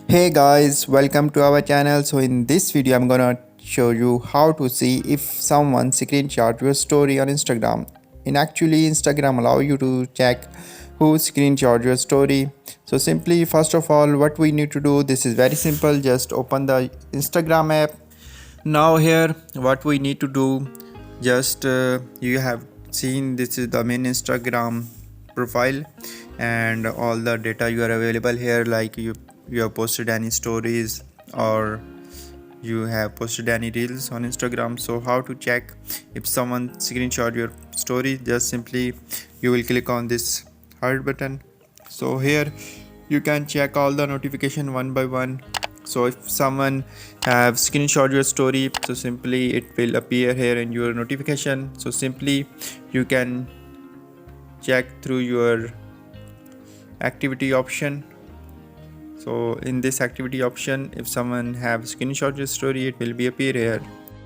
Hey guys, welcome to our channel. So in this video I'm gonna show you how to see if someone screenshot your story on Instagram. In actually Instagram allow you to check who screenshot your story. So simply first of all what we need to do, this is very simple, just open the Instagram app. Now here what we need to do, just you have seen this is the main Instagram profile and all the data you are available here, like you have posted any stories or you have posted any reels on Instagram. So how to check if someone screenshot your story, just simply you will click on this heart button. So here you can check all the notification one by one. So if someone have screenshot your story, so simply it will appear here in your notification. So simply you can check through your activity option. So in this activity option, if someone have screenshot your story, it will be appear here.